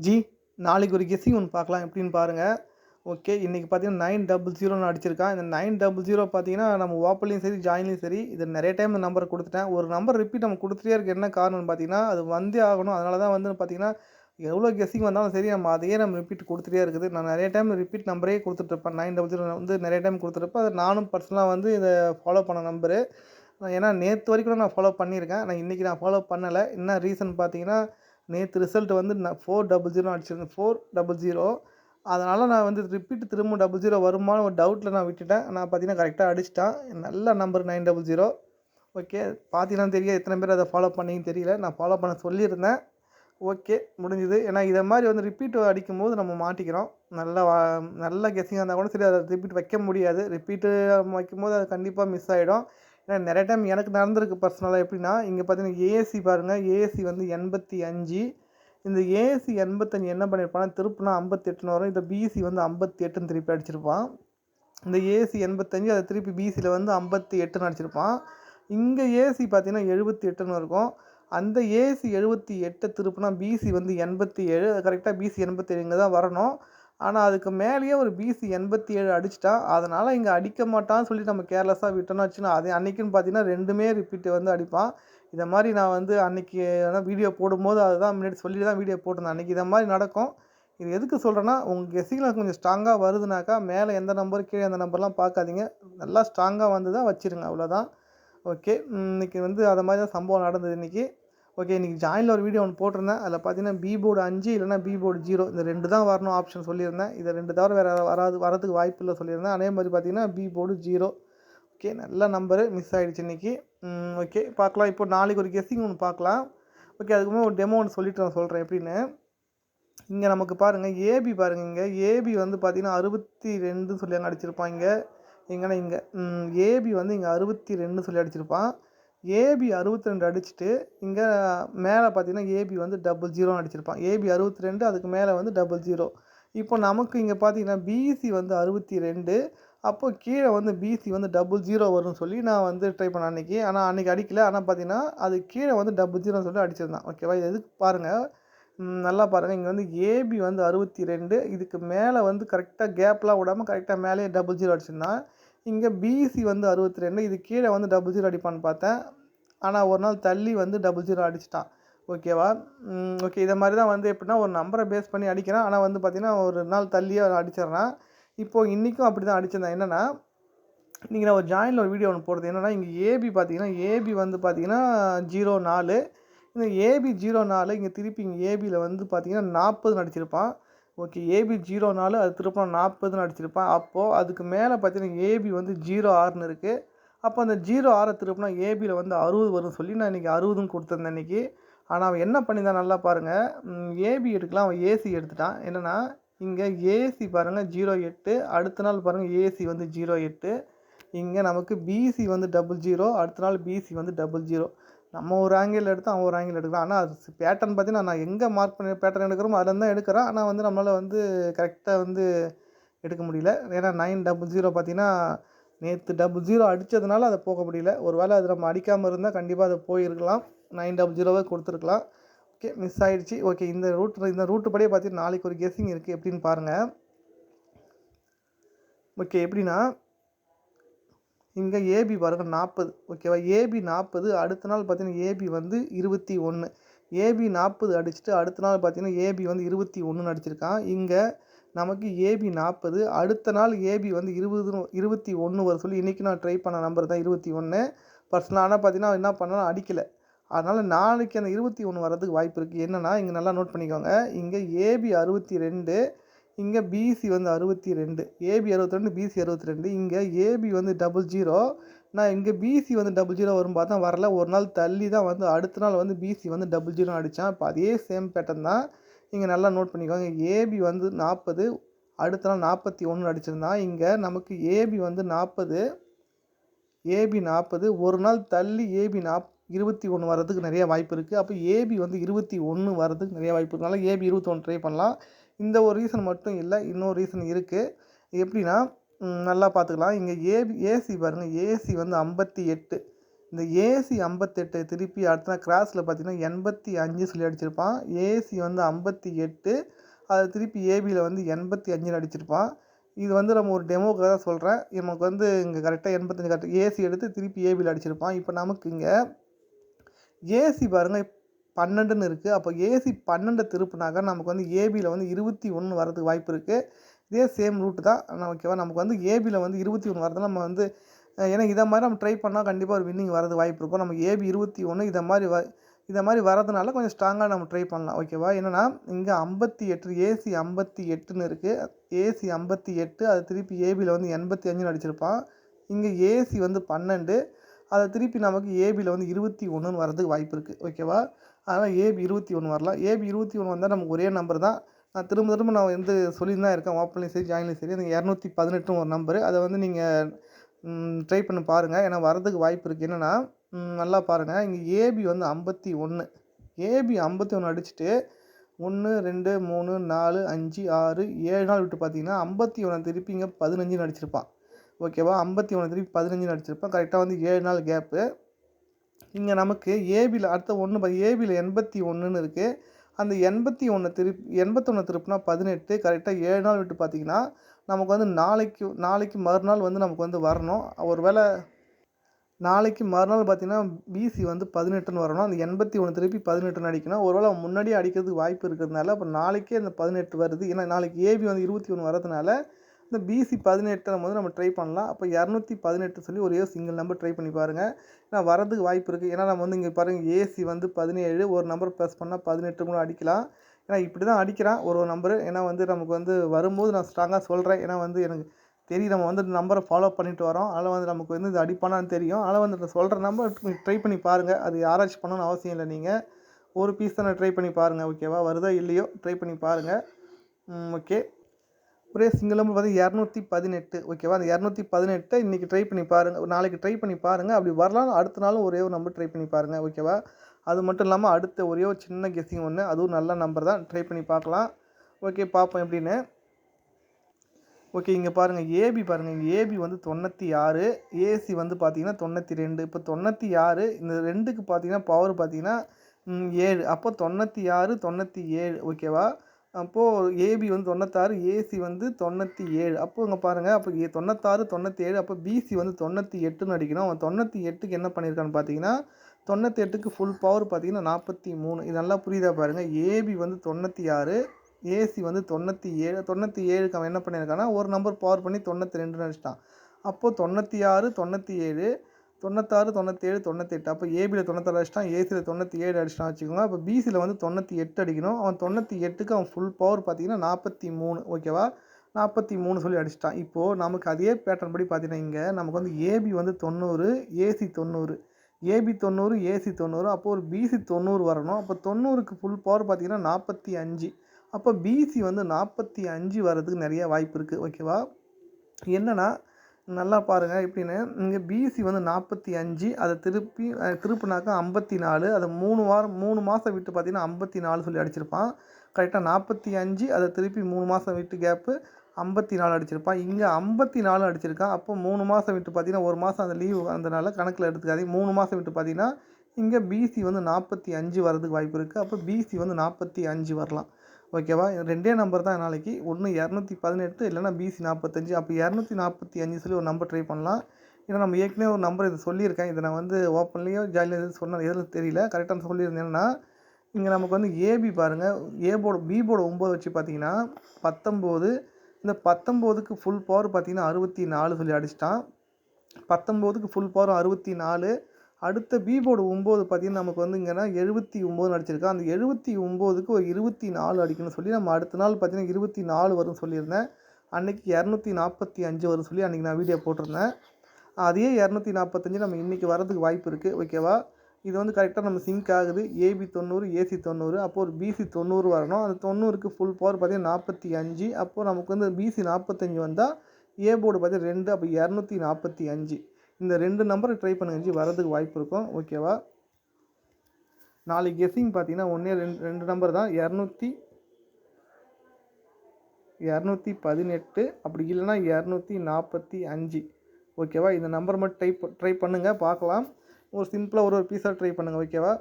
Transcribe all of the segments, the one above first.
G நாளைக்கு ஒரு guessing ஒன்று பார்க்கலாம் எப்படின்னு பாருங்கள். ஓகே, இன்றைக்கி பார்த்தீங்கன்னா 900 அடிச்சிருக்கான். இந்த 900 பார்த்தீங்கன்னா நம்ம ஓப்பன்லேயும் சரி ஜாயின்லேயும் சரி இது நிறைய டைம் இந்த நம்பர் கொடுத்துட்டேன். ஒரு நம்பர் ரிப்பீட் நம்ம கொடுத்துட்டே இருக்க என்ன காரணம்னு பார்த்தீங்கன்னா அது வந்தே ஆகணும். அதனால தான் வந்து பார்த்தீங்கன்னா எவ்வளோ கெஸ்ஸிங் வந்தாலும் சரி நம்ம ரிப்பீட் கொடுத்துட்டே இருக்குது. நான் நிறைய டைம் ரிப்பீட் நம்பரே கொடுத்துட்ருப்பேன். 900 வந்து நிறைய டைம் கொடுத்துருப்பேன். அது நானும் பர்சனலாக வந்து இதை ஃபாலோ பண்ண நம்பரு. ஏன்னா நேற்று வரைக்கும் நான் ஃபாலோ பண்ணியிருக்கேன். ஆனால் இன்றைக்கி நான் ஃபாலோ பண்ணலை. என்ன ரீசன் பார்த்தீங்கன்னா நேற்று ரிசல்ட் வந்து நான் 400 அடிச்சிருந்தேன். 400. அதனால் நான் வந்து ரிப்பீட் திரும்ப 00 வருமான்னு ஒரு டவுட்டில் நான் விட்டுட்டேன். நான் பார்த்தீங்கன்னா கரெக்டாக அடிச்சிட்டேன். நல்ல நம்பர் 900. ஓகே, பார்த்தீங்கன்னா தெரியும் எத்தனை பேர் அதை ஃபாலோ பண்ணீங்கன்னு தெரியல. நான் ஃபாலோ பண்ண சொல்லியிருந்தேன். ஓகே, முடிஞ்சுது. ஏன்னா இதை மாதிரி வந்து ரிப்பீட் அடிக்கும்போது நம்ம மாட்டிக்கிறோம். நல்ல கெஸ்ஸிங்காக இருந்தால் கூட சரி அதை ரிப்பீட் வைக்க முடியாது. ரிப்பீட்டு வைக்கும்போது அது கண்டிப்பாக மிஸ் ஆகிடும். ஏன்னா நிறைய டைம் எனக்கு நடந்திருக்கு பர்சனலாக. எப்படின்னா இங்கே பார்த்தீங்கன்னா ஏஎஸ்சி பாருங்கள். ஏஎஸ்சி வந்து 85. இந்த ஏஎஸ்சி 85 என்ன பண்ணியிருப்பான்னா திருப்புனா 58ன்னு வரும். இந்த பிசி வந்து 58ன்னு திருப்பி அடிச்சிருப்பான். இந்த ஏஎஸ்சி 85 அதை திருப்பி பிசியில் வந்து 58ன்னு அடிச்சிருப்பான். இங்கே ஏஎஸ்சி பார்த்தீங்கன்னா 78ன்னு இருக்கும். அந்த ஏஎஸ்சி 78 திருப்புனா பிசி வந்து 87. அது கரெக்டாக பிசி 87 இங்கே தான் வரணும். ஆனால் அதுக்கு மேலேயே ஒரு பிசி 87 அடிச்சிட்டான். அதனால் இங்கே அடிக்க மாட்டான்னு சொல்லி நம்ம கேர்லெஸ்ஸாக விட்டோம்னு வச்சுன்னா அது அன்றைக்கின்னு பார்த்தீங்கன்னா 2மே ரிப்பீட்டு வந்து அடிப்பான். இதை மாதிரி நான் வந்து அன்றைக்கி வீடியோ போடும்போது அதுதான் முன்னாடி சொல்லி தான் வீடியோ போட்டிருந்தேன். அன்றைக்கி இதை மாதிரி நடக்கும். இது எதுக்கு சொல்கிறேன்னா உங்கள் கெஸ்ஸிங்கில் கொஞ்சம் ஸ்ட்ராங்காக வருதுனாக்கா மேலே எந்த நம்பர் கீழே எந்த நம்பர்லாம் பார்க்காதீங்க. நல்லா ஸ்ட்ராங்காக வந்து தான் வச்சுருங்க, அவ்வளோதான். ஓகே, இன்றைக்கி வந்து அதை மாதிரி தான் சம்பவம் நடந்தது இன்றைக்கி. ஓகே, இன்றைக்கி ஜாயினில் ஒரு வீடியோ ஒன்று போட்டிருந்தேன். அதில் பார்த்தீங்கன்னா பி போர்டு 5 இல்லைனா பி போர்டு 0 இந்த 2 தான் வரணும் ஆப்ஷன் சொல்லியிருந்தேன். இதை 2 தவிர வேறு வரதுக்கு வாய்ப்பு இல்லை சொல்லியிருந்தேன். அதே மாதிரி பார்த்தீங்கன்னா பி போர்டு 0. ஓகே, நல்ல நம்பரு மிஸ் ஆகிடுச்சு இன்றைக்கி. ஓகே, பார்க்கலாம். இப்போ நாளைக்கு ஒரு கெஸ்ஸிங் ஒன்று பார்க்கலாம். ஓகே, அதுக்கு முன்னாடி ஒரு டெமோ ஒன்று சொல்லிவிட்டு நான் சொல்கிறேன் எப்படின்னு. இங்கே நமக்கு பாருங்கள் ஏபி பாருங்கள். இங்கே ஏபி வந்து பார்த்தீங்கன்னா 62 சொல்லி அங்கே அடிச்சிருப்பான். இங்கே ஏபி வந்து இங்கே 62 சொல்லி அடிச்சிருப்பான். ஏபி 62 அடிச்சுட்டு இங்கே மேலே பார்த்தீங்கன்னா ஏபி வந்து 00 அடிச்சிருப்பான். ஏபி 62 அதுக்கு மேலே வந்து 00. இப்போ நமக்கு இங்கே பார்த்தீங்கன்னா பிசி வந்து 62. அப்போது கீழே வந்து பிசி வந்து 00 வரும்னு சொல்லி நான் வந்து ட்ரை பண்ணேன் அன்றைக்கி. ஆனால் அன்றைக்கி அடிக்கல. ஆனால் பார்த்தீங்கன்னா அது கீழே வந்து 00 சொல்லி அடிச்சிருந்தான். ஓகேவா, இது எதுக்கு பாருங்கள். நல்லா பாருங்கள். இங்கே வந்து ஏபி வந்து 62. இதுக்கு மேலே வந்து கரெக்டாக கேப்லாம் விடாமல் கரெக்டாக மேலேயே 00 அடிச்சிருந்தான். இங்கே பிசி வந்து 62. இது கீழே வந்து 00 அடிப்பான்னு பார்த்தேன். ஆனால் ஒரு நாள் தள்ளி வந்து 00 அடிச்சிட்டான். ஓகேவா. ஓகே, இதை மாதிரி தான் வந்து எப்படின்னா ஒரு நம்பரை பேஸ் பண்ணி அடிக்கிறான். ஆனால் வந்து பார்த்திங்கன்னா ஒரு நாள் தள்ளியே அடிச்சிடுறான். இப்போது இன்றைக்கும் அப்படி தான் அடிச்சிருந்தேன். என்னென்னா இன்றைக்கி நான் ஒரு ஜாயினில் ஒரு வீடியோ ஒன்று போடுறது. என்னென்னா இங்கே ஏபி பார்த்தீங்கன்னா ஏபி வந்து பார்த்தீங்கன்னா 04. இந்த ஏபி 04 இங்கே திருப்பி இங்கே ஏபியில் வந்து பார்த்தீங்கன்னா 40ன்னு அடிச்சிருப்பான். ஓகே, ஏபி 04 அது திருப்ப 40ன்னு அடிச்சிருப்பான். அப்போது அதுக்கு மேலே பார்த்தீங்கன்னா ஏபி வந்து 06ன்னு இருக்குது. அப்போ அந்த 06 திருப்பினா ஏபியில் வந்து 60 வரும்னு சொல்லி நான் இன்றைக்கி 60ன்னு கொடுத்துருந்தேன் இன்றைக்கி. ஆனால் அவன் என்ன பண்ணியிருந்தான் நல்லா பாருங்கள். ஏபி எடுக்கலாம், அவன் ஏசி எடுத்துட்டான். என்னென்னா இங்கே ஏசி பாருங்கள் 08. அடுத்த நாள் பாருங்கள் ஏசி வந்து 08. இங்கே நமக்கு பிசி வந்து 00. அடுத்த நாள் பிசி வந்து 00. நம்ம ஒரு ஆங்கிள் எடுத்து அவன் ஒரு ஆங்கிள் எடுக்கலாம். ஆனால் அது பேட்டர்ன் பார்த்தீங்கன்னா நான் எங்கே மார்க் பண்ணி பேட்டர்ன் எடுக்கிறோமோ அதில் தான் எடுக்கிறேன். ஆனால் வந்து நம்மளால் வந்து கரெக்டாக வந்து எடுக்க முடியல. ஏன்னா 900 பார்த்தீங்கன்னா நேற்று 00 அடித்ததுனால அதை போக முடியல. ஒரு வேளை அது நம்ம அடிக்காமல் இருந்தால் கண்டிப்பாக அது போயிருக்கலாம். 900 கொடுத்துருக்கலாம். ஓகே, மிஸ் ஆகிடுச்சு. ஓகே, இந்த ரூட்டு படியே பார்த்தீங்கன்னா நாளைக்கு ஒரு கெஸ்ஸிங் இருக்குது எப்படின்னு பாருங்கள். ஓகே, எப்படின்னா இங்கே ஏபி பாருங்கள் 40. ஓகேவா, ஏபி 40. அடுத்த நாள் பார்த்தீங்கன்னா ஏபி வந்து 21. ஏபி 40 அடிச்சுட்டு அடுத்த நாள் பார்த்தீங்கன்னா ஏபி வந்து 21ன்னு அடிச்சிருக்கான். இங்கே நமக்கு ஏபி 40. அடுத்த நாள் ஏபி வந்து 21 வர சொல்லி இன்றைக்கி நான் ட்ரை பண்ண நம்பர் தான் 21 பர்சனலாக. ஆனால் பார்த்தீங்கன்னா என்ன பண்ணாலும் அடிக்கலை. அதனால் நாளைக்கு அந்த 21 வரதுக்கு வாய்ப்பு இருக்குது. என்னென்னா இங்கே நல்லா நோட் பண்ணிக்கோங்க. இங்கே ஏபி 62. இங்கே பிசி வந்து 62. AB 62, PC 62. இங்கே ஏபி வந்து 00. நான் இங்கே பிசி வந்து 00 வரும் பார்த்தா வரல. ஒரு நாள் தள்ளி தான் வந்து அடுத்த நாள் வந்து பிசி வந்து 00 அடித்தான். இப்போ அதே சேம் பேட்டர்ன் தான். இங்கே நல்லா நோட் பண்ணிக்கோங்க. ஏபி வந்து 40. அடுத்த நாள் 41 அடிச்சிருந்தான். இங்கே நமக்கு ஏபி வந்து 40. ஏபி 40. ஒரு நாள் தள்ளி ஏபி 21 வரதுக்கு நிறைய வாய்ப்பு இருக்குது. அப்போ ஏபி வந்து 21 வரதுக்கு நிறைய வாய்ப்பு இருக்கனால ஏபி 21 ட்ரை பண்ணலாம். இந்த ஒரு ரீசன் மட்டும் இல்லை, இன்னொரு ரீசன் இருக்குது. எப்படின்னா நல்லா பார்த்துக்கலாம். இங்கே ஏசி பாருங்கள். ஏசி வந்து 58. இந்த ஏசி 58 திருப்பி அடுத்த கிராஸில் பார்த்தீங்கன்னா 85 சொல்லி அடிச்சிருப்பான். ஏசி வந்து 58 அதை திருப்பி ஏபியில் வந்து 85ன்னு அடிச்சிருப்பான். இது வந்து நம்ம ஒரு டெமோக்காக தான் சொல்கிறேன். நமக்கு வந்து இங்கே கரெக்டாக 85 கரெக்டாக ஏசி எடுத்து திருப்பி ஏபியில் அடிச்சிருப்பான். இப்போ நமக்கு இங்கே ஏசி பாருங்கள் 12ன்னு இருக்குது. அப்போ ஏசி 12 திருப்புனாக்க நமக்கு வந்து ஏபியில் வந்து 21 வரதுக்கு வாய்ப்பு இருக்குது. இதே சேம் ரூட்டு தான். ஓகேவா, நமக்கு வந்து ஏபியில் வந்து 21 வரதுனால நம்ம வந்து ஏன்னா இதை மாதிரி நம்ம ட்ரை பண்ணால் கண்டிப்பாக ஒரு வின்னிங் வரது வாய்ப்பு இருக்கும். நம்ம ஏபி 21 இதை மாதிரி வரதுனால கொஞ்சம் ஸ்ட்ராங்காக நம்ம ட்ரை பண்ணலாம். ஓகேவா, என்னென்னா இங்கே 58 ஏசி 58ன்னு இருக்குது. ஏசி 58 அது திருப்பி ஏபியில் வந்து 85ன்னு அடிச்சிருப்பான். இங்கே ஏசி வந்து 12 அதை திருப்பி நமக்கு ஏபியில் வந்து 21ன்னு வரதுக்கு வாய்ப்பு இருக்குது. ஓகேவா, அதனால் ஏபி 21 வரலாம். ஏபி 21 வந்தால் நமக்கு ஒரே நம்பர் தான். நான் திரும்ப நான் வந்து சொல்லின்னு தான் இருக்கேன். ஓப்பன்லையும் சரி ஜாயின்லையும் சரி அந்த 218 ஒரு நம்பரு. அதை வந்து நீங்கள் ட்ரை பண்ணி பாருங்கள். ஏன்னா வரதுக்கு வாய்ப்பு இருக்குது. என்னென்னா நல்லா பாருங்கள், இங்கே ஏபி வந்து 51 ஏபி 51 அடிச்சுட்டு 1 2 3 4 5 6 7 நாள் விட்டு பார்த்தீங்கன்னா 51 திருப்பி இங்கே 15ன்னு அடிச்சிருப்பான். ஓகேவா, 51 திருப்பி 15ன்னு அடிச்சிருப்பான். கரெக்டாக வந்து 7 நாள் கேப்பு. இங்கே நமக்கு ஏபியில் அடுத்த ஏபியில் 81ன்னு இருக்குது. அந்த 81 திருப்புனா 18 கரெக்டாக 7 நாள் விட்டு பார்த்தீங்கன்னா நமக்கு வந்து நாளைக்கு மறுநாள் வந்து நமக்கு வந்து வரணும். ஒரு வேளை நாளைக்கு மறுநாள் பார்த்தீங்கன்னா பிசி வந்து 18ன்னு வரணும். அந்த 81 திருப்பி 18ன்னு அடிக்கணும். ஒரு வேளை முன்னாடியே அடிக்கிறதுக்கு வாய்ப்பு இருக்கிறதுனால அப்போ நாளைக்கே அந்த 18 வருது. ஏன்னா நாளைக்கு ஏபி வந்து 21 வரதுனால இந்த பிசி 18 நம்ம ட்ரை பண்ணலாம். அப்போ 218 சொல்லி ஒரே சிங்கிள் நம்பர் ட்ரை பண்ணி பாருங்கள். ஏன்னா வரதுக்கு வாய்ப்பு இருக்குது. ஏன்னா நம்ம வந்து இங்கே பாருங்கள் ஏசி வந்து 17 ஒரு நம்பர் ப்ளஸ் பண்ணால் 18 கூட அடிக்கலாம். ஏன்னா இப்படி தான் அடிக்கிறான் ஒரு நம்பரு. ஏன்னா வந்து நமக்கு வந்து வரும்போது நான் ஸ்ட்ராங்காக சொல்கிறேன். ஏன்னா வந்து எனக்கு தெரியும் நம்ம வந்து நம்பரை ஃபாலோ பண்ணிட்டு வரோம். அதில் வந்து நமக்கு வந்து இது அடிப்பானான்னு தெரியும். அதில் வந்து நான் சொல்கிற நம்பர் ட்ரை பண்ணி பாருங்கள். அது ஆராய்ச்சி பண்ணணும்னு அவசியம் இல்லை. நீங்கள் ஒரு பீஸ் தானே ட்ரை பண்ணி பாருங்கள். ஓகேவா, வருதோ இல்லையோ ட்ரை பண்ணி பாருங்கள். ஓகே, ஒரே சிங்கிள் நம்பர் பார்த்து 218. ஓகேவா, அந்த 218 இன்றைக்கி ட்ரை பண்ணி பாருங்கள். நாளைக்கு ட்ரை பண்ணி பாருங்கள். அப்படி வரலாம் அடுத்த நாளும் ஒரே ஒரு நம்பர் ட்ரை பண்ணி பாருங்கள். ஓகேவா, அது மட்டும் இல்லாமல் அடுத்த ஒரே ஒரு சின்ன கெஸ்ஸிங் ஒன்று, அதுவும் நல்ல நம்பர் தான், ட்ரை பண்ணி பார்க்கலாம். ஓகே, பார்ப்போம் எப்படின்னு. ஓகே, இங்கே பாருங்கள் ஏபி பாருங்கள். இங்கே ஏபி வந்து 96, ஏசி வந்து பார்த்தீங்கன்னா 92. இப்போ 96 இந்த 2க்கு பார்த்தீங்கன்னா பவர் பார்த்தீங்கன்னா 7. அப்போ 96 97. ஓகேவா, அப்போது ஏபி வந்து 96, ஏசி வந்து 97. அப்போது இங்கே பாருங்கள், அப்போ 96 97. அப்போ பிசி வந்து 98ன்னு அடிக்கணும். அவன் 98க்கு என்ன பண்ணியிருக்கான்னு பார்த்தீங்கன்னா 98க்கு ஃபுல் பவர் பார்த்தீங்கன்னா 43. இது நல்லா புரியுதா பாருங்கள். ஏபி வந்து 96, ஏசி வந்து 97. 97க்கு அவன் என்ன பண்ணியிருக்கான்னா ஒரு நம்பர் பவர் பண்ணி 92ன்னு அடிச்சிட்டான். அப்போது 96 97 96 97 98. அப்போ ஏபியில் 96 அடிச்சிட்டான், ஏசியில் 97 அடிச்சிட்டான் வச்சுக்கோங்க. அப்போ பிசியில் வந்து 98 அடிக்கணும். அவன் 98க்கு அவன் ஃபுல் பவர் பார்த்தீங்கன்னா 43. ஓகேவா, 43 சொல்லி அடிச்சிட்டான். இப்போது நமக்கு அதே பேட்டர்ன் படி பார்த்தீங்கன்னா இங்கே நமக்கு வந்து ஏபி வந்து 90, ஏசி 90, ஏபி 90, ஏசி 90. அப்போது ஒரு பிசி 90 வரணும். அப்போ 90க்கு ஃபுல் பவர் பார்த்தீங்கன்னா 45. அப்போ பிசி வந்து 45 வர்றதுக்கு நிறைய வாய்ப்பு இருக்குது. ஓகேவா, என்னென்னா நல்லா பாருங்கள் எப்படின்னு. இங்கே பிசி வந்து 45, அதை திருப்பினாக்கா 54. அதை 3 மாதம் விட்டு பார்த்தீங்கன்னா 54 சொல்லி அடிச்சிருப்பான். கரெக்டாக 45 அதை திருப்பி 3 மாதம் விட்டு கேப்பு 54 அடிச்சிருப்பான். இங்கே 54 அடிச்சிருக்கான். அப்போ 3 மாதம் விட்டு பார்த்தீங்கன்னா ஒரு மாதம் அந்த லீவு வந்தனால கணக்கில் எடுத்துக்காதீங்க. 3 மாதம் விட்டு பார்த்தீங்கன்னா இங்கே பிசி வந்து 45 வர்றதுக்கு வாய்ப்பு இருக்குது. அப்போ பிசி வந்து 45 வரலாம். ஓகேவா, ரெண்டே நம்பர் தான் நாளைக்கு. ஒன்று 218 இல்லைனா பிசி 45. அப்போ 245 சொல்லி ஒரு நம்பர் ட்ரை பண்ணலாம். ஏன்னா நம்ம ஏற்கனவே ஒரு நம்பர் இது சொல்லியிருக்கேன். இதை நான் வந்து ஓப்பன்லேயோ ஜாலியாக எதுவும் சொன்னால் எதுவும் தெரியல, கரெக்டாக சொல்லியிருந்தேன். என்னென்னா இங்கே நமக்கு வந்து ஏபி பாருங்கள், பி போர்டு 9 வச்சு பார்த்தீங்கன்னா 19. இந்த 19க்கு ஃபுல் பவர் பார்த்தீங்கன்னா 64 சொல்லி அடிச்சிட்டான். 19க்கு ஃபுல் பவர் 64. அடுத்த பி போர்டு 9 பார்த்தீங்கன்னா நமக்கு வந்து இங்கன்னா 79 அடிச்சிருக்கான். அந்த 79க்கு ஒரு 24 அடிக்கணும்னு சொல்லி நம்ம அடுத்த நாள் பார்த்தீங்கன்னா 24 வரும்னு சொல்லியிருந்தேன். அன்றைக்கி 245 வரும்னு சொல்லி அன்றைக்கி நான் வீடியோ போட்டிருந்தேன். அதே 245 நம்ம இன்றைக்கி வரதுக்கு வாய்ப்பு இருக்குது. ஓகேவா, இது வந்து கரெக்டாக நம்ம சிங்க் ஆகுது. AB 90, AC 90. அப்போது ஒரு பிசி 90 வரணும். அந்த 90க்கு ஃபுல் பவர் பார்த்தீங்கன்னா 45. அப்போது நமக்கு வந்து பிசி 45 வந்தால் ஏ போர்டு பார்த்தீங்கன்னா 2. அப்போ 245. இந்த 2 நம்பரை ட்ரை பண்ணுங்க, வரதுக்கு வாய்ப்பு இருக்கும். ஓகேவா, நாளைக்கு கெஸ்ஸிங் பார்த்தீங்கன்னா ஒன்றே 2 நம்பர் தான். 218 அப்படி இல்லைன்னா 245. ஓகேவா, இந்த நம்பர் மட்டும் ட்ரை பண்ணுங்கள், பார்க்கலாம். ஒரு சிம்பிளாக ஒரு பீஸாக ட்ரை பண்ணுங்கள். ஓகேவா?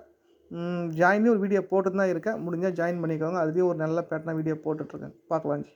ஜாயின்லேயும் ஒரு வீடியோ போட்டுட்டு தான் இருக்கேன். முடிஞ்சால் ஜாயின் பண்ணிக்கோங்க. அதுலேயும் ஒரு நல்ல பேட்டர்னாக வீடியோ போட்டுட்ருக்கேன். பார்க்கலாம் ஜி.